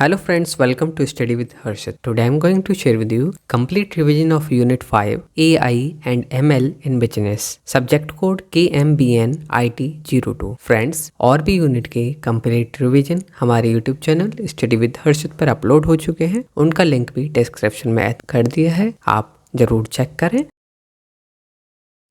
Hello friends, welcome to Study with Harshit. Today I am going to share with you complete revision of Unit 5 AI and ML in Business. Subject code KMBN IT02. Friends, और भी unit के complete revision हमारे YouTube channel study with हर्षित पर upload हो चुके हैं। उनका link भी डिस्क्रिप्शन में ऐड कर दिया है, आप जरूर चेक करें।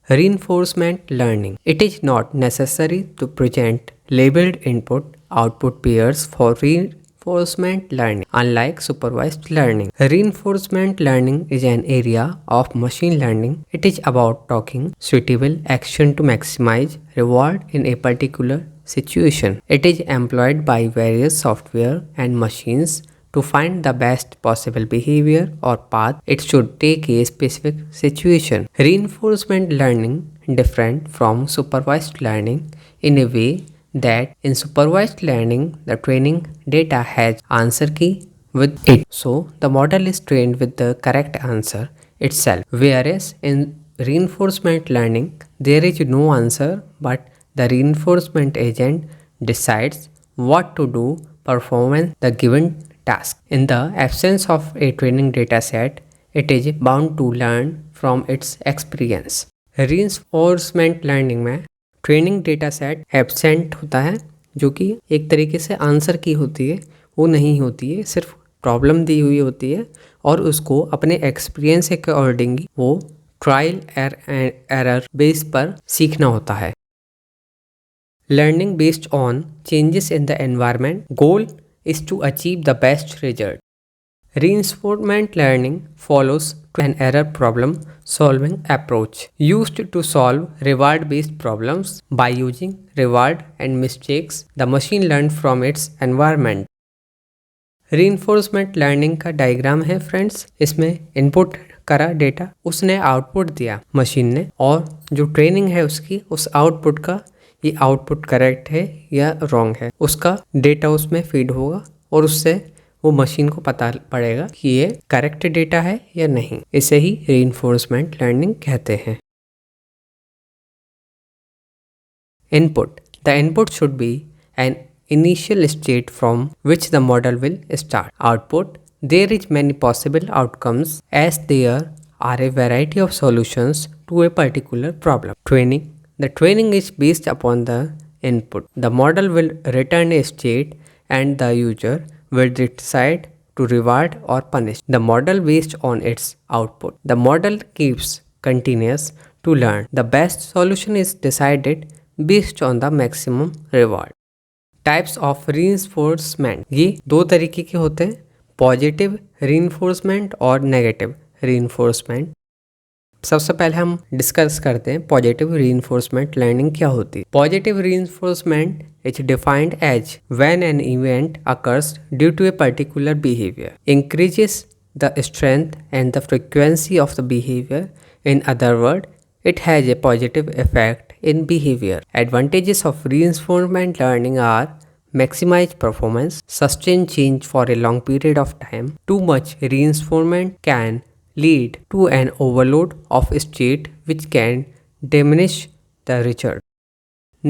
Reinforcement learning. It is not necessary to present labeled input-output pairs for reinforcement learning, unlike supervised learning. Reinforcement learning is an area of machine learning. It is about talking suitable action to maximize reward in a particular situation. It is employed by various software and machines to find the best possible behavior or path it should take a specific situation. Reinforcement learning different from supervised learning in a way that in supervised learning the training data has answer key with it, so the model is trained with the correct answer itself, whereas in reinforcement learning there is no answer but the reinforcement agent decides what to do performance the given task. In the absence of a training data set, it is bound to learn from its experience. Reinforcement learning में training data set absent होता है, जो कि एक तरीके से answer की होती है, वो नहीं होती है, सिर्फ प्रॉब्लम दी हुई होती है और उसको अपने एक्सपीरियंस के अकॉर्डिंग वो ट्रायल एरर बेस पर सीखना होता है. Learning based on changes in the environment. Goal is to achieve the best result. Reinforcement learning follows an error problem solving approach used to solve reward based problems. By using reward and mistakes, the machine learns from its environment. Reinforcement learning का diagram है friends. इसमें input करा data, उसने output दिया machine ने, और जो training है उसकी उस आउटपुट का ये आउटपुट करेक्ट है या रॉन्ग है, उसका डेटा उसमें फीड होगा और उससे वो मशीन को पता पड़ेगा कि ये करेक्ट डेटा है या नहीं. इसे ही रीइंफोर्समेंट लर्निंग कहते हैं. Input. The input should be an initial state from which the model will start. Output. There is many possible outcomes as there are a variety of solutions to a particular problem. Training. The training is based upon the input. The model will return a state and the user will decide to reward or punish the model based on its output. The model keeps continuous to learn. The best solution is decided based on the maximum reward. Types of reinforcement. ये दो तरीके के होते हैं, positive reinforcement और negative reinforcement. सबसे पहले हम डिस्कस करते हैं पॉजिटिव रीइंफोर्समेंट लर्निंग क्या होती है. Positive reinforcement is defined as when an event occurs due to a particular behaviour increases the strength and the frequency of the behaviour. In other word, it has a positive effect in behavior. Advantages of reinforcement learning are maximize performance, sustain change for a long period of time. Too much reinforcement can lead to an overload of state which can diminish the result.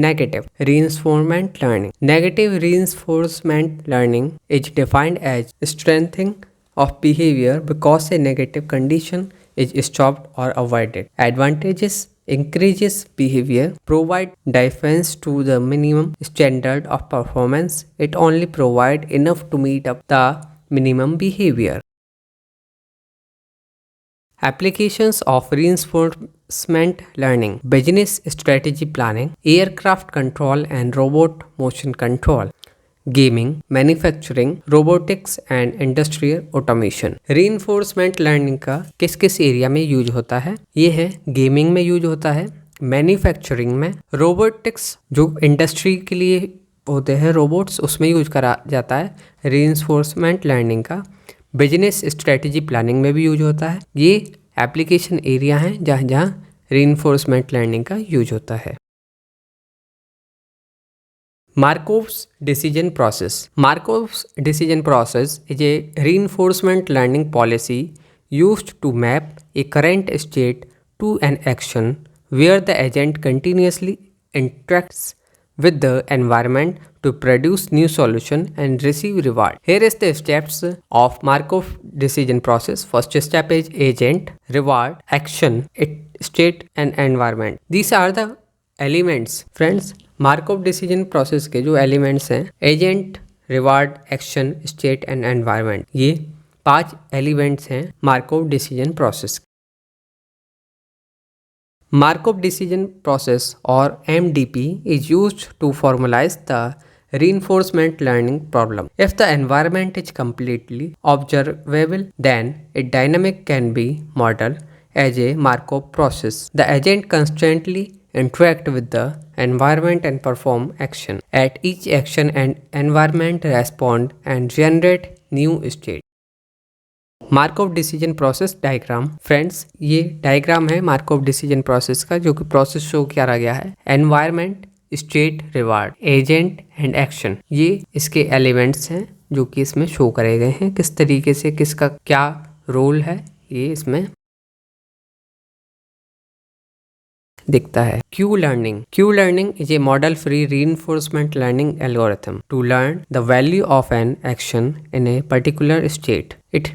Negative reinforcement learning. Negative reinforcement learning is defined as strengthening of behavior because a negative condition is stopped or avoided. Advantages: increases behavior, provide defense to the minimum standard of performance. It only provide enough to meet up the minimum behavior. Applications of reinforcement learning: business strategy planning, aircraft control and robot motion control, gaming, manufacturing, robotics and industrial automation. Reinforcement learning का किस किस area में use होता है? ये है gaming में use होता है, मैन्युफैक्चरिंग में, रोबोटिक्स जो इंडस्ट्री के लिए होते हैं रोबोट्स उसमें यूज करा जाता है रीइंफोर्समेंट लर्निंग का, बिजनेस स्ट्रेटेजी प्लानिंग में भी यूज होता है. ये एप्लीकेशन एरिया हैं जहाँ जहाँ रीइंफोर्समेंट लर्निंग का यूज होता है. Markov's decision process. Markov's decision process is a reinforcement learning policy used to map a current state to an action where the agent continuously interacts with the environment to produce new solution and receive reward. Here is the steps of Markov decision process. First step is agent, reward, action, state and environment. These are the elements. Friends, Markov decision process के जो elements हैं agent, reward, action, state and environment, ये 5 elements हैं Markov decision process. Markov decision process or MDP is used to formalize the reinforcement learning problem. If the environment is completely observable, then a dynamic can be modeled as a Markov process. The agent constantly interact with the environment and perform action. At each action and environment respond and generate new state. Markov decision process diagram. Friends, ये diagram है Markov decision process का, जो कि process show किया गया है. Environment, state, reward, agent and action, ये इसके एलिमेंट्स हैं जो कि इसमें शो करे गए हैं. किस तरीके से किसका क्या रोल है ये इसमें दिखता है. Q learning. Q learning is a model free reinforcement learning algorithm to learn the value of an action in a particular state. It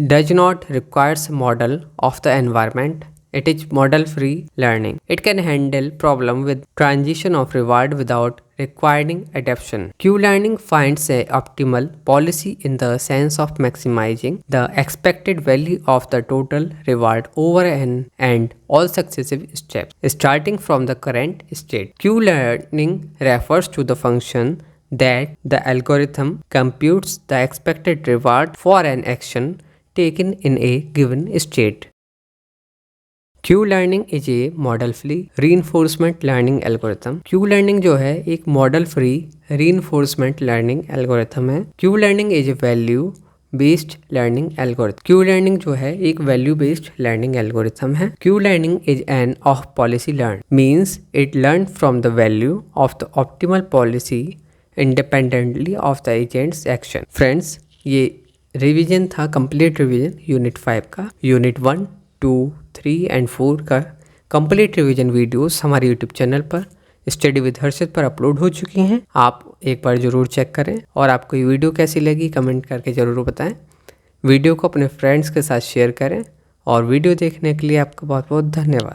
does not requires model of the environment. It is model free learning. It can handle problem with transition of reward without requiring adaptation. Q learning finds a optimal policy in the sense of maximizing the expected value of the total reward over n and all successive steps, starting from the current state. Q learning refers to the function that the algorithm computes the expected reward for an action taken in a given state. Q learning is a model free reinforcement learning algorithm. Q learning जो है एक model free reinforcement learning algorithm है. Q learning is a value based learning algorithm. Q learning जो है एक value based learning algorithm है. Q learning is an off policy learn, means it learns from the value of the optimal policy independently of the agent's action. Friends, ये revision था, complete revision unit 5 का. Unit 1, 2, 3 and 4 का complete revision videos हमारे YouTube channel पर study with हर्षित पर upload हो चुकी हैं. आप एक बार ज़रूर चेक करें और आपको ये वीडियो कैसी लगी कमेंट करके ज़रूर बताएं. वीडियो को अपने फ्रेंड्स के साथ शेयर करें और वीडियो देखने के लिए आपका बहुत बहुत धन्यवाद.